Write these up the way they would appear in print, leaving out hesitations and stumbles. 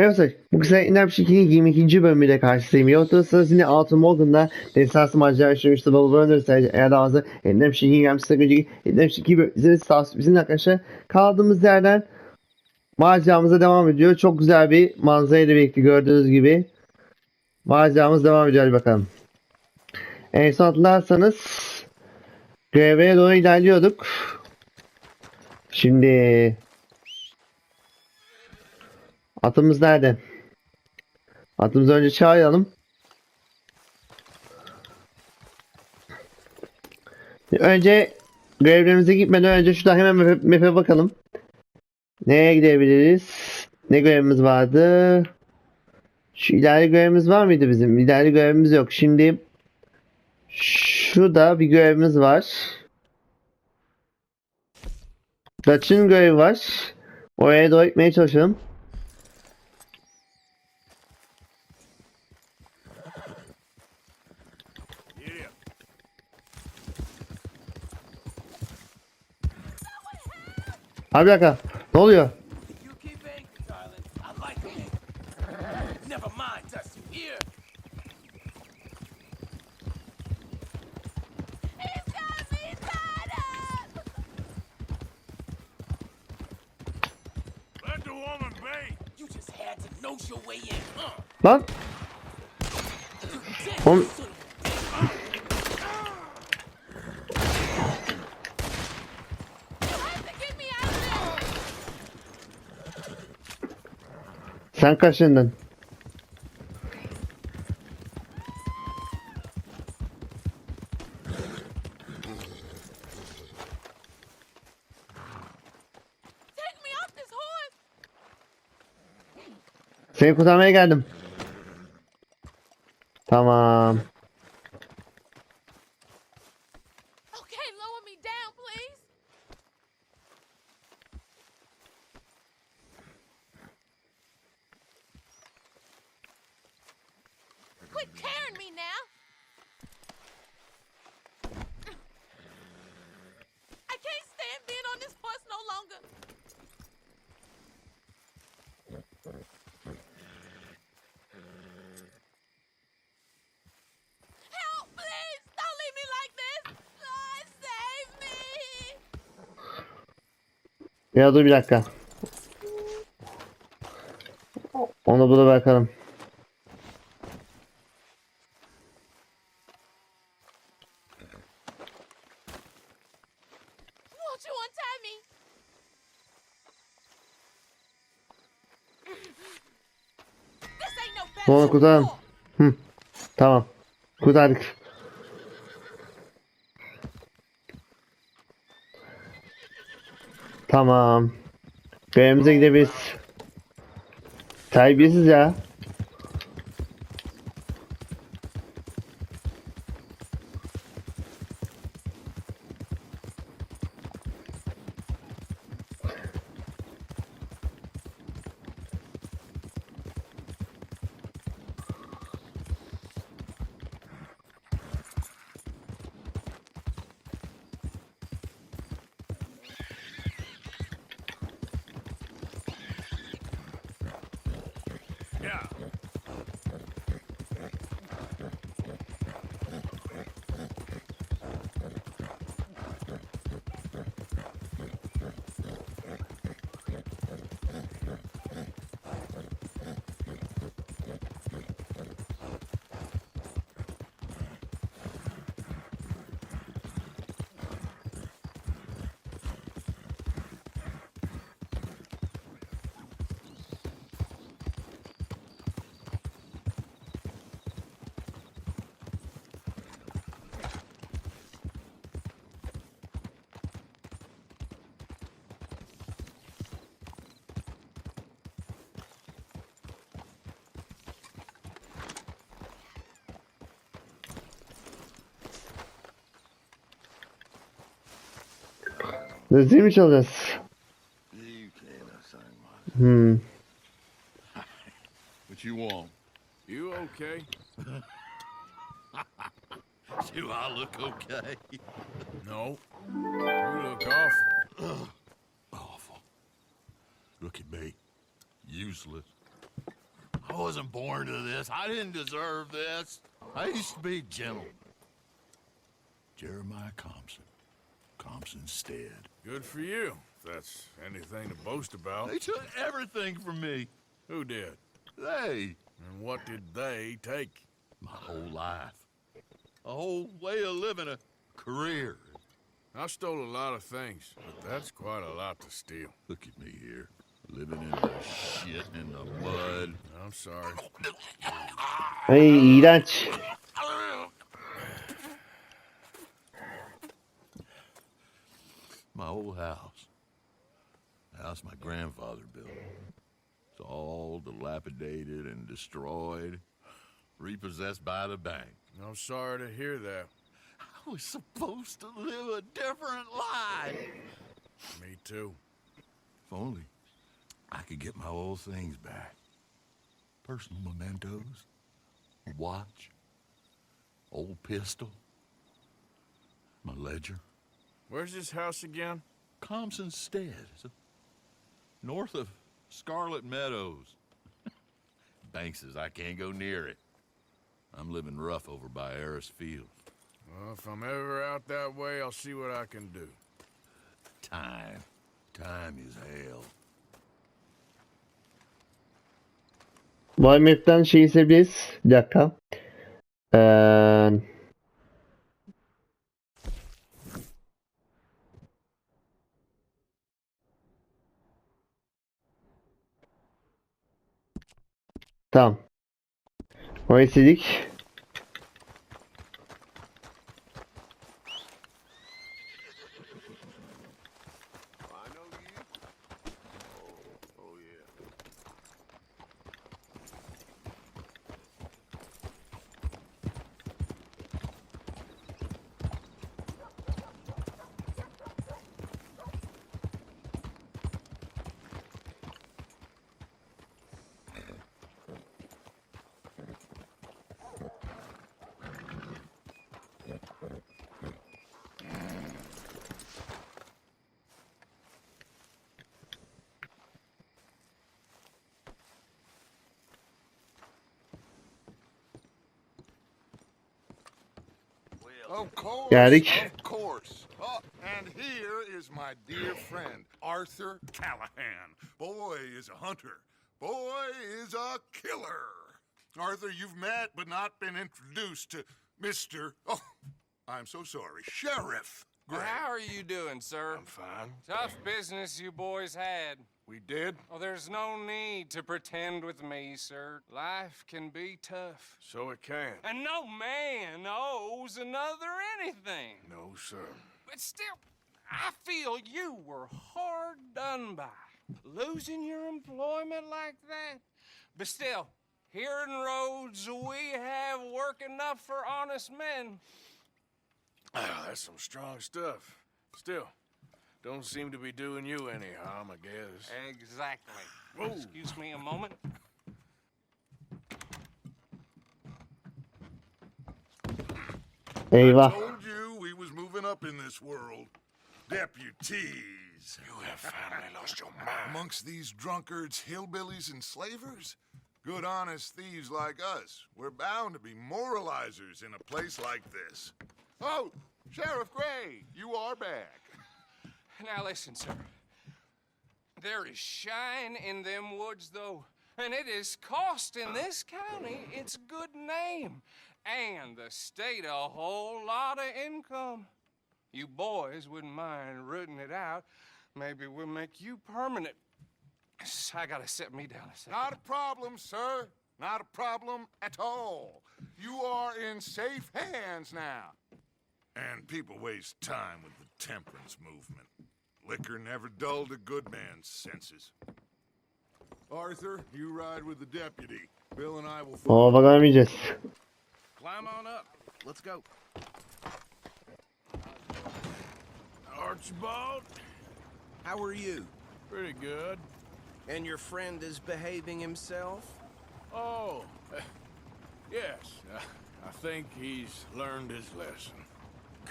Evet, bu güzel iner bir şekilde 22. bölümüyle karşısındayım. Yoksa yine Altın Morgan'da destansı macera yaşamıştı. Baba Brother sadece eğer daha fazla iner bir şekilde gelmişse görecek. İner bir şekilde bizim arkadaşlar kaldığımız yerden maceramıza devam ediyor. Çok güzel bir manzarayla birlikte gördüğünüz gibi maceramız devam ediyor. Hadi bakalım. En son hatırlarsanız göreve doğru ilerliyorduk. Şimdi atımız nerede? Atımızı önce çağıralım. Önce görevlerimize gitmeden önce şurada hemen map'e bakalım. Neye gidebiliriz? Ne görevimiz vardı? Şu ileride görevimiz var mıydı bizim? İleride görevimiz yok. Şimdi şurada bir görevimiz var. Dutch'ın görevi var. Oraya doğru gitmeye çalışalım. Abi bir dakika. Ne oluyor? Lan. Oğlum. Sen kaçındın. Seni kurtarmaya geldim. Tamam. Ya dur bir dakika. Onu burada bırakalım. Onu kurtaralım. Hı. Tamam. Kurtardık. Tamam. Görevimize gidebiliriz. Terbiyesiz ya. Zil mi çalacağız? What you want? You okay? Do I look okay? No. You look awful. Awful. Look at me. Useless. I wasn't born to this. I didn't deserve this. I used to be gentle. Jeremiah Compson. Compson Stead. Good for you, if that's anything to boast about. They took everything from me. Who did? They. And what did they take? My whole life. A whole way of living, a career. I stole a lot of things, but that's quite a lot to steal. Look at me here, living in the shit in the mud. I'm sorry. Ay iğrenç. My old house. The house my grandfather built. It's all dilapidated and destroyed, repossessed by the bank. I'm sorry to hear that. I was supposed to live a different life. Me too. If only I could get my old things back. Personal mementos, a watch, old pistol, my ledger. Where's this house again? Compson Stead. It's north of Scarlet Meadows. Bank says I can't go near it. I'm living rough over by Harris Field. Well, if I'm ever out that way, I'll see what I can do. Time. Time is hell. Bu IMF'den şeyi seçebiliriz. Bir dakika. Tamam. Orayı sildik. Of course, Geldik. of course. Oh, and here is my dear friend, Arthur Callahan. Boy is a hunter. Boy is a killer. Arthur, you've met but not been introduced to Mr. Oh, I'm so sorry, Sheriff Gray. How are you doing, sir? I'm fine. Tough business you boys had. We did? Oh, there's no need to pretend with me, sir. Life can be tough. So it can. And no man owes another anything. No, sir. But still, I feel you were hard done by. Losing your employment like that. But still, here in Rhodes, we have work enough for honest men. Ah, that's some strong stuff. Still, don't seem to be doing you any harm, I guess. Exactly. Whoa. Excuse me a moment. I Eyvah. told you we was moving up in this world. Deputies. You have finally lost your mind. Amongst these drunkards, hillbillies, and slavers? Good, honest thieves like us. We're bound to be moralizers in a place like this. Oh, Sheriff Gray, you are back. Now listen, sir. There is shine in them woods, though, and it is costing this county its good name and the state a whole lot of income. You boys wouldn't mind rooting it out. Maybe we'll make you permanent. I gotta sit me down a second. Not a problem, sir. Not a problem at all. You are in safe hands now. And people waste time with the temperance movement. Liquor never dulled a good man's senses. Arthur, you ride with the deputy. Bill and I will follow. O bakamayacağız. Climb on up. Let's go. Archibald? How are you? Pretty good. And your friend is behaving himself? Oh, yes. I think he's learned his lesson.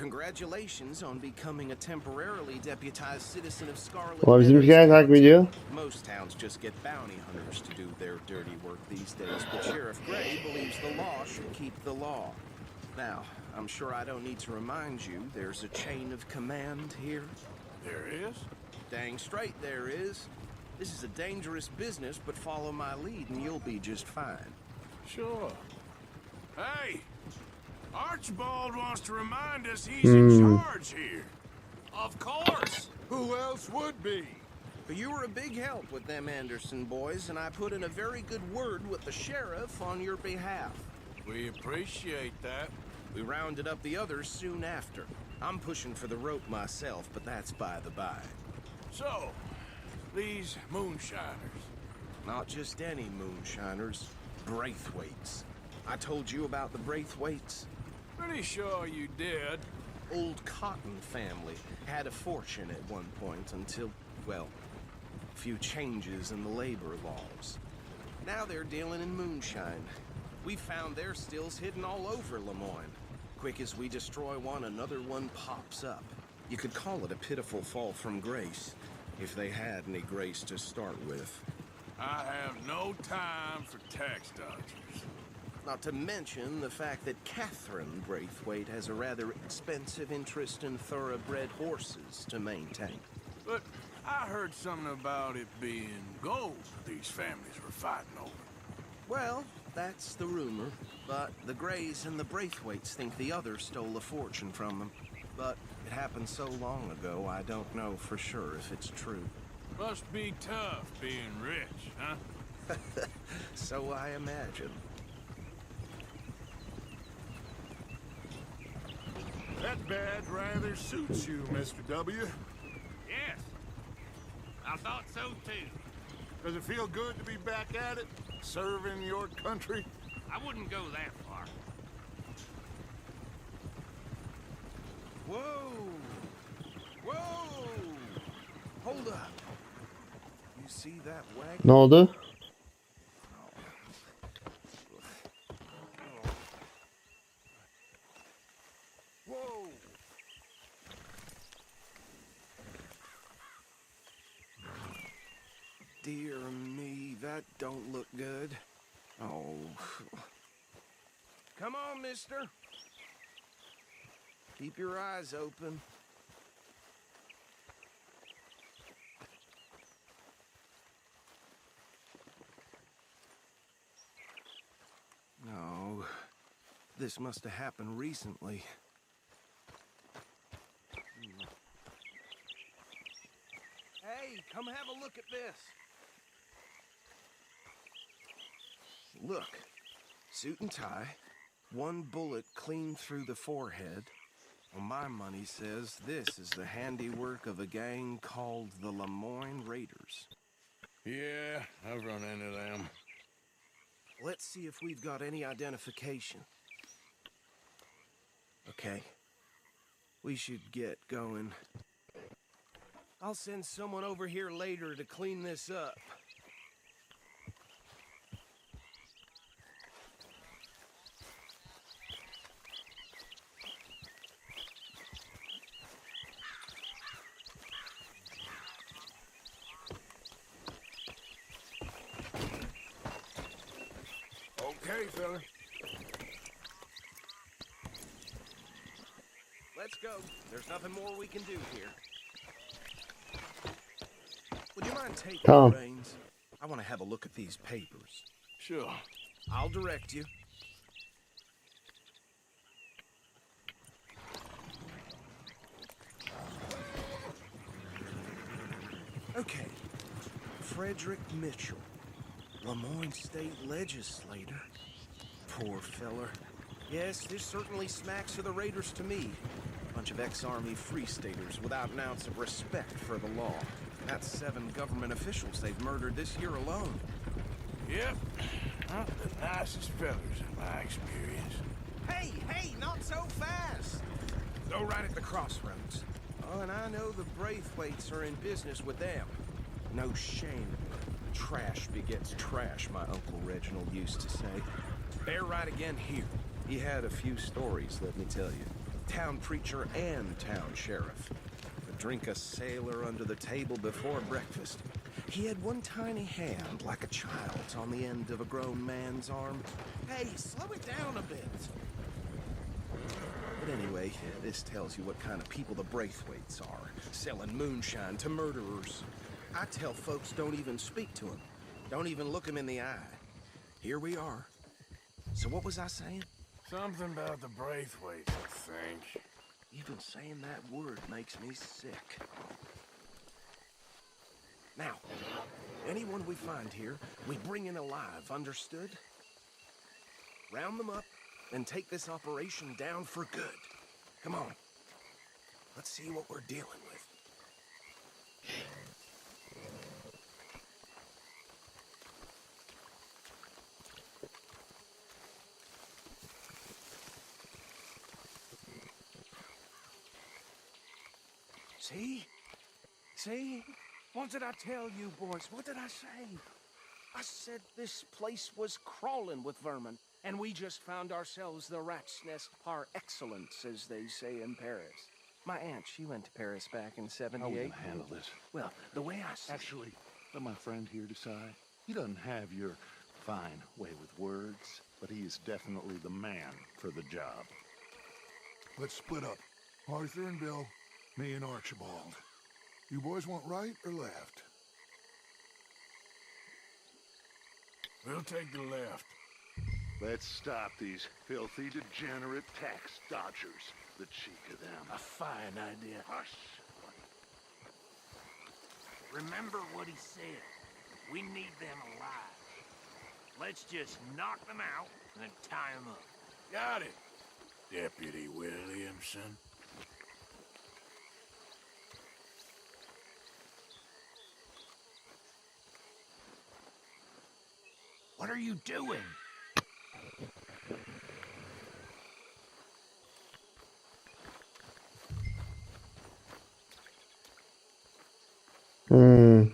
Congratulations on becoming a temporarily deputized citizen of Scarlet Ulan bizimkiler takip ediyor. Most towns just get bounty hunters to do their dirty work these days, but Sheriff Gray believes the law should keep the law. Now, I'm sure I don't need to remind you there's a chain of command here. There is? Dang straight there is. This is a dangerous business, but follow my lead and you'll be just fine. Sure. Hey! Archibald wants to remind us he's in charge here. Of course. Who else would be? But you were a big help with them Anderson boys, and I put in a very good word with the sheriff on your behalf. We appreciate that. We rounded up the others soon after. I'm pushing for the rope myself, but that's by the by. So, these moonshiners. Not just any moonshiners, Braithwaites. I told you about the Braithwaites. Pretty sure you did. Old Cotton family had a fortune at one point until, well, a few changes in the labor laws. Now they're dealing in moonshine. We found their stills hidden all over Lemoyne. Quick as we destroy one, another one pops up. You could call it a pitiful fall from grace, if they had any grace to start with. I have no time for tax dodgers. Not to mention the fact that Catherine Braithwaite has a rather expensive interest in thoroughbred horses to maintain. But I heard something about it being gold these families were fighting over. Well, that's the rumor, but the Greys and the Braithwaites think the others stole a fortune from them. But it happened so long ago, I don't know for sure if it's true. Must be tough being rich, huh? So I imagine. That badge rather suits you, Mr. W. Yes, I thought so too. Does it feel good to be back at it, serving your country? I wouldn't go that far. Whoa! Whoa! Hold up. You see that wagon? Ne oldu? Whoa! Dear me, that don't look good. Oh. Come on, mister. Keep your eyes open. No. This must have happened recently. Hey, come have a look at this. Look, suit and tie, one bullet clean through the forehead. Well, my money says this is the handiwork of a gang called the Lemoyne Raiders. Yeah, I've run into them. Let's see if we've got any identification. Okay, we should get going. I'll send someone over here later to clean this up. Okay, fella. Let's go. There's nothing more we can do here. Would you mind taking Tamam. the reins? I want to have a look at these papers. Sure. I'll direct you. Okay. Frederick Mitchell, Lemoyne State Legislator. Poor feller. Yes, this certainly smacks of the Raiders to me. Bunch of ex-Army Free Staters without an ounce of respect for the law. That's 7 government officials they've murdered this year alone. Yep. Not the nicest fellas in my experience. Hey, not so fast! Go right at the crossroads. Oh, and I know the Braithwaites are in business with them. No shame. Trash begets trash, my Uncle Reginald used to say. Bear right again here. He had a few stories, let me tell you. town preacher and town sheriff. Could drink a sailor under the table before breakfast. He had one tiny hand, like a child's, on the end of a grown man's arm. Hey, slow it down a bit. But anyway, this tells you what kind of people the Braithwaites are, selling moonshine to murderers. I tell folks don't even speak to them. Don't even look them in the eye. Here we are. So what was I saying? Something about the Braithwaites, I think. Even saying that word makes me sick. Now, anyone we find here, we bring in alive, understood? Round them up and take this operation down for good. Come on. Let's see what we're dealing with. See? See? What did I tell you, boys? What did I say? I said this place was crawling with vermin, and we just found ourselves the rat's nest par excellence, as they say in Paris. My aunt, she went to Paris back in How are we '78. gonna handle this? Well, the way I see Actually, let my friend here decide. He doesn't have your fine way with words, but he is definitely the man for the job. Let's split up. Arthur and Bill, me and Archibald. You boys want right or left? We'll take the left. Let's stop these filthy, degenerate tax dodgers. The cheek of them. A fine idea. Hush. Remember what he said. We need them alive. Let's just knock them out and then tie them up. Got it, Deputy Williamson. What are you doing? Hmm.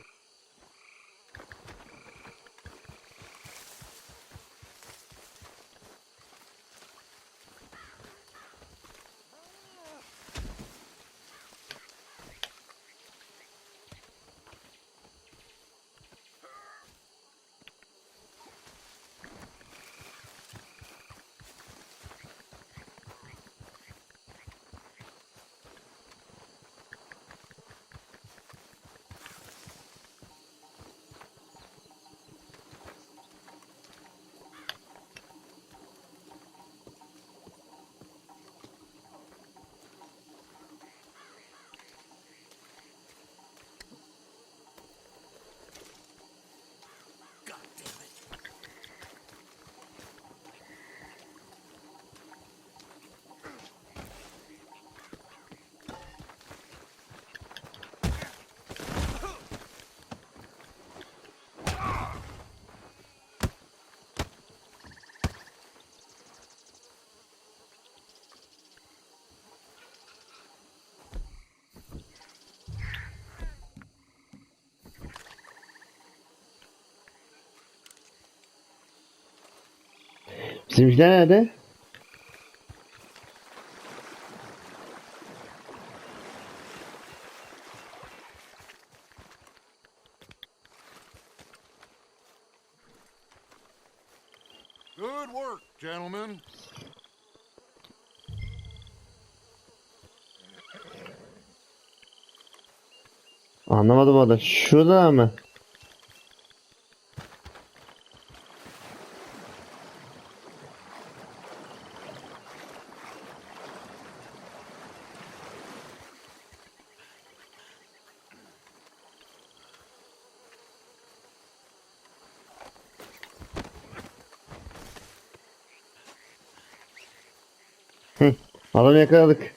Bizimkiler nerede? Good work, gentlemen. Anlamadım o da. Şurada mı? Adamı yakaladık.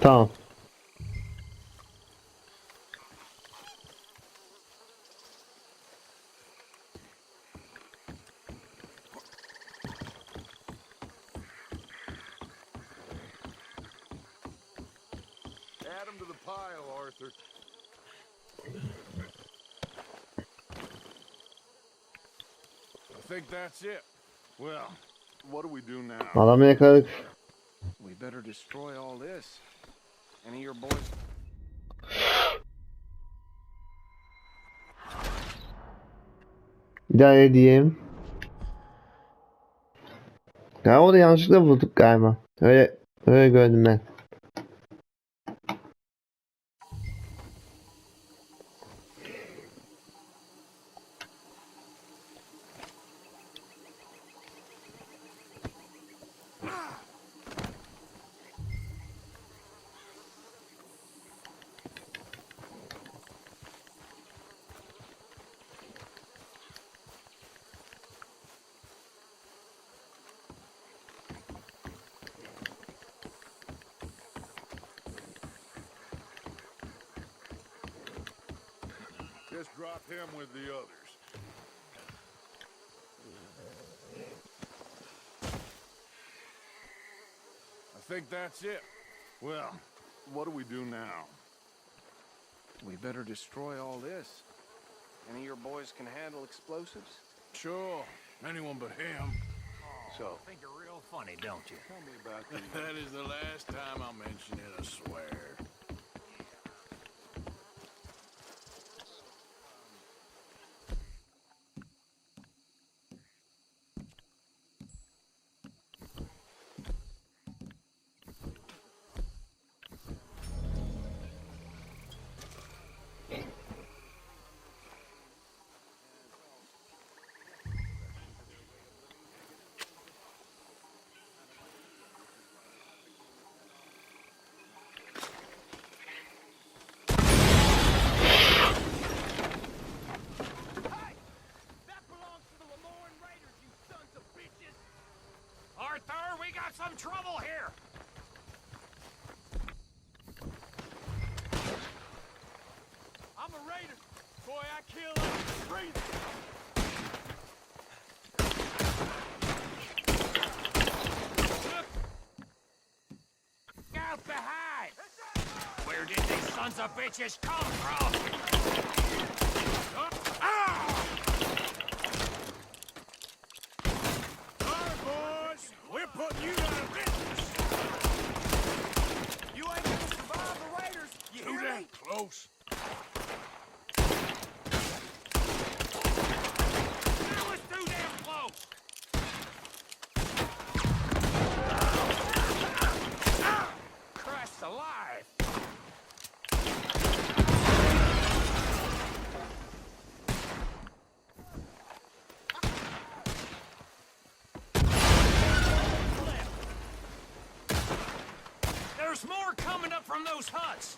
Tamam. Add them to the pile, Arthur. I think that's it. Well, what do we do now? Adamı yakaladık. We better destroy all this. Any of your boys? İdare edeyim. Ya orada yanlışlıkla bulduk galiba. Öyle gördüm ben. Just drop him with the others. I think that's it. Well, what do we do now? We better destroy all this. Any of your boys can handle explosives? Sure. Anyone but him. So, Think you're real funny, don't you? tell me about the... That is the last time I'll mention it, I swear. Arthur, we got some trouble here! I'm a raider. Boy, I kill every Out behind! Where did these sons of bitches come from? boys! We're putting you out of business! You ain't gonna survive the raiders! You hear me? Close. That was too damn close! Christ alive! There's more coming up from those huts!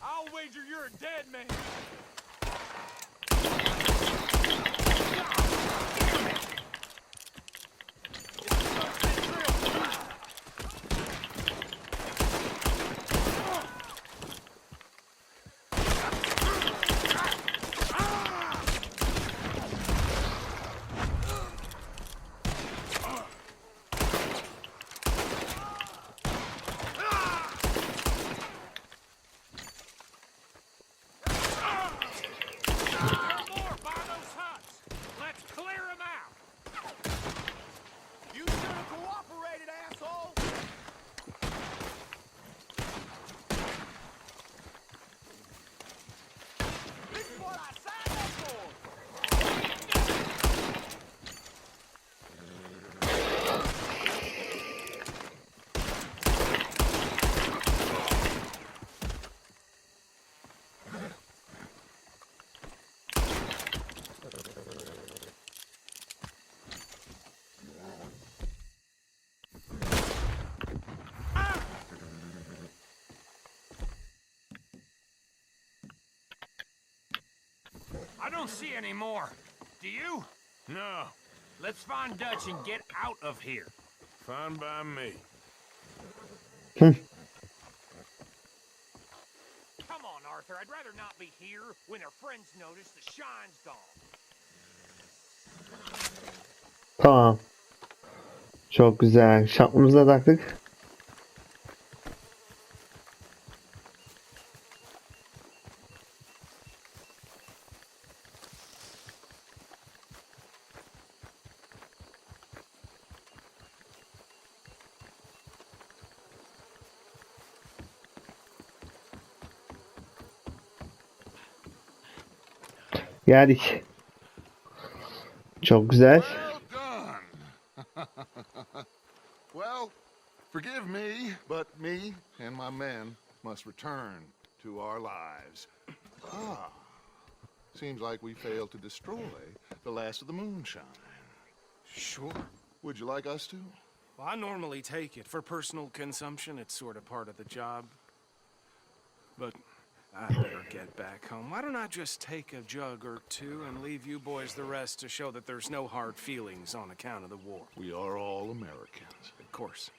I'll wager you're a dead man. I don't see any more. Do you? No, Let's find Dutch and get out of here. fine by me. Come on, Arthur. I'd rather not be here when their friends notice the shine's gone. Tamam. Çok güzel. Şapkamızı da taktık. Geldik. Çok güzel. Well done. Well, forgive me, but me and my men must return to our lives. Ah, seems like we failed to destroy the last of the moonshine. Sure. Would you like us to? Well, I normally take it for personal consumption. It's sort of part of the job. But I better get back home. Why don't I just take a jug or two and leave you boys the rest to show that there's no hard feelings on account of the war? We are all Americans. Of course.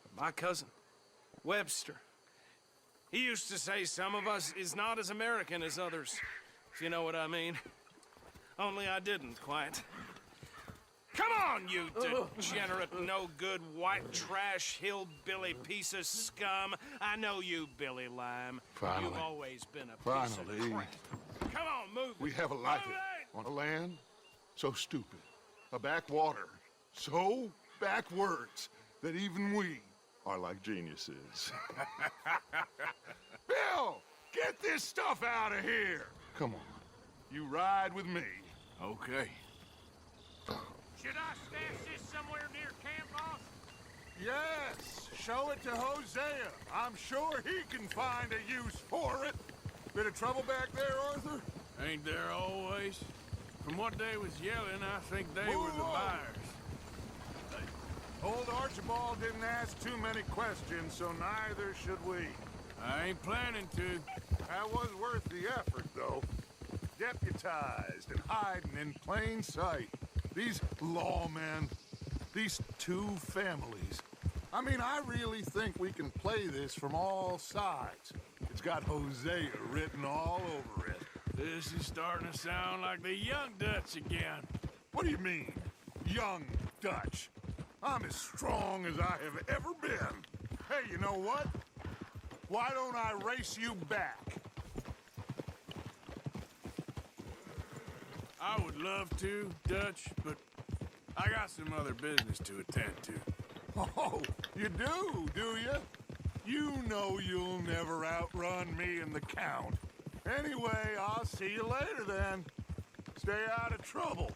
But my cousin, Webster, he used to say some of us is not as American as others, if you know what I mean. Only I didn't quite. Come on, you degenerate, no-good, white trash, hillbilly piece of scum. I know you, Billy Lime. Finally. You've always been a piece of Finally. crap. Come on, move it. We have a life Move it! on a land so stupid, a backwater so backwards that even we are like geniuses. Bill, get this stuff out of here. Come on, you ride with me. Okay. Should I stash this somewhere near camp, boss? Yes, show it to Hosea. I'm sure he can find a use for it. Bit of trouble back there, Arthur? Ain't there always? From what they was yelling, I think they were the Whoa. buyers. Old Archibald didn't ask too many questions, so neither should we. I ain't planning to. That was worth the effort, though. Deputized and hiding in plain sight. These lawmen, these two families. I mean, I really think we can play this from all sides. It's got Hosea written all over it. This is starting to sound like the young Dutch again. What do you mean, young Dutch? I'm as strong as I have ever been. Hey, you know what? Why don't I race you back? I would love to, Dutch, but I got some other business to attend to. Oh, you do you? You know you'll never outrun me and the Count. Anyway, I'll see you later then. Stay out of trouble.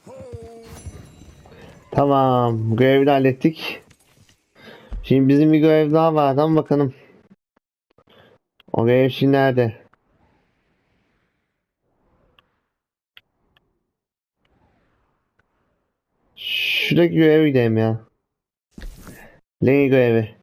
Oh. Tamam. Görevi de hallettik. Şimdi bizim bir görev daha var. Ama bakalım. O görev şimdi nerede? Şuradaki göreve gidelim ya. Lenny görevi.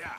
Yeah.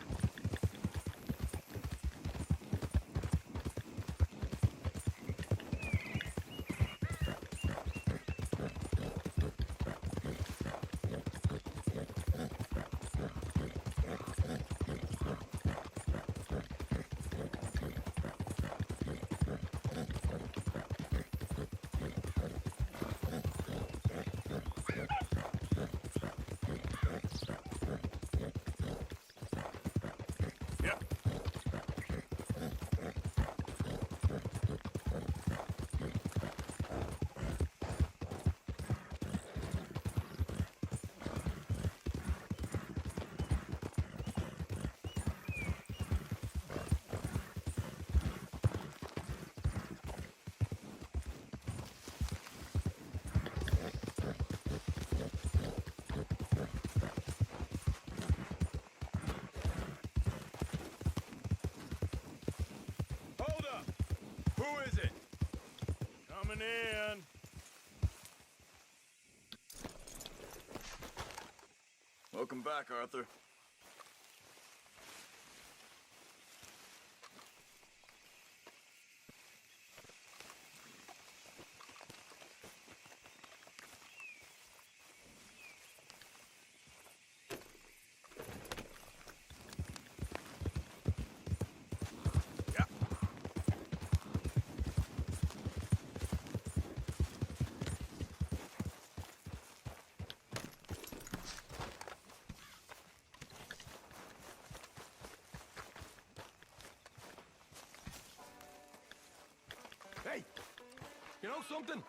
coming in. Welcome back, Arthur. Hey, you know something?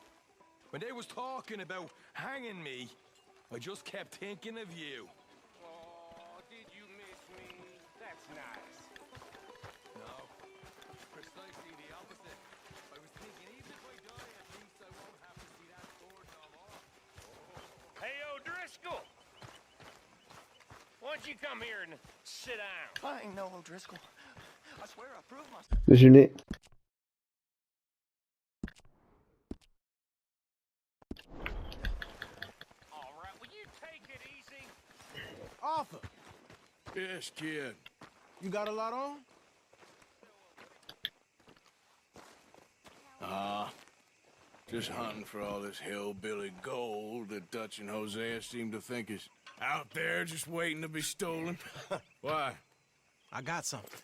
When they was talking about hanging me, I just kept thinking of you. Oh, did you miss me? That's nice. No, precisely the opposite. I was thinking even if I die, at least I won't have to see that sword no more. Hey, O'Driscoll! Why don't you come here and sit down? I ain't no O'Driscoll. I swear I proved myself. Dur şimdi. All right, will you take it easy? Arthur. Yes, kid. You got a lot on? Just hunting for all this hillbilly gold that Dutch and Hosea seem to think is out there just waiting to be stolen. Why? I got something.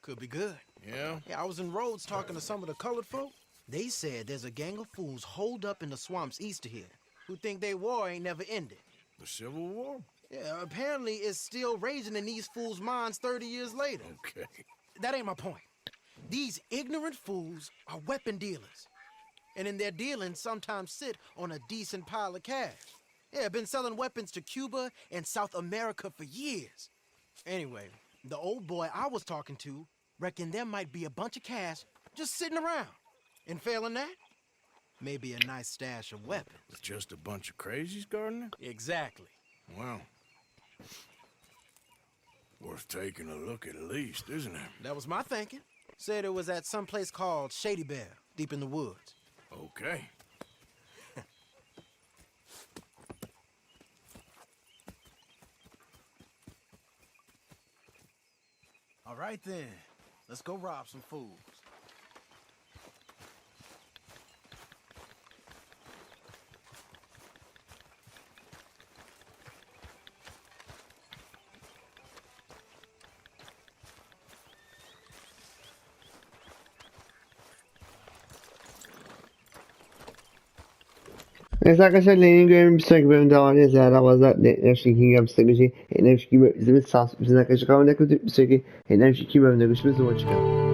Could be good. Yeah? Yeah, I was in Rhodes talking to some of the colored folk. They said there's a gang of fools holed up in the swamps east of here who think their war ain't never ended. The Civil War? Yeah, apparently it's still raging in these fools' minds 30 years later. Okay. That ain't my point. These ignorant fools are weapon dealers. And in their dealing, sometimes sit on a decent pile of cash. Yeah, been selling weapons to Cuba and South America for years. Anyway, the old boy I was talking to reckoned there might be a bunch of cash just sitting around. And failing that, maybe a nice stash of weapons. With just a bunch of crazies, Gardner? Exactly. Well, worth taking a look at least, isn't it? That was my thinking. Said it was at some place called Shady Bear, deep in the woods. Okay. All right then, let's go rob some fools. Neyse arkadaşlar Lane'in görevinin bir sonraki bölümde devam edeceğiz. Eğer havazda Netflix'in Kingdom stratejisi, Netflix'in bizim sağ bizim arkadaşlar kanalında bir sonraki Netflix'in bölümünde görüşmek üzere. Hoşçakalın.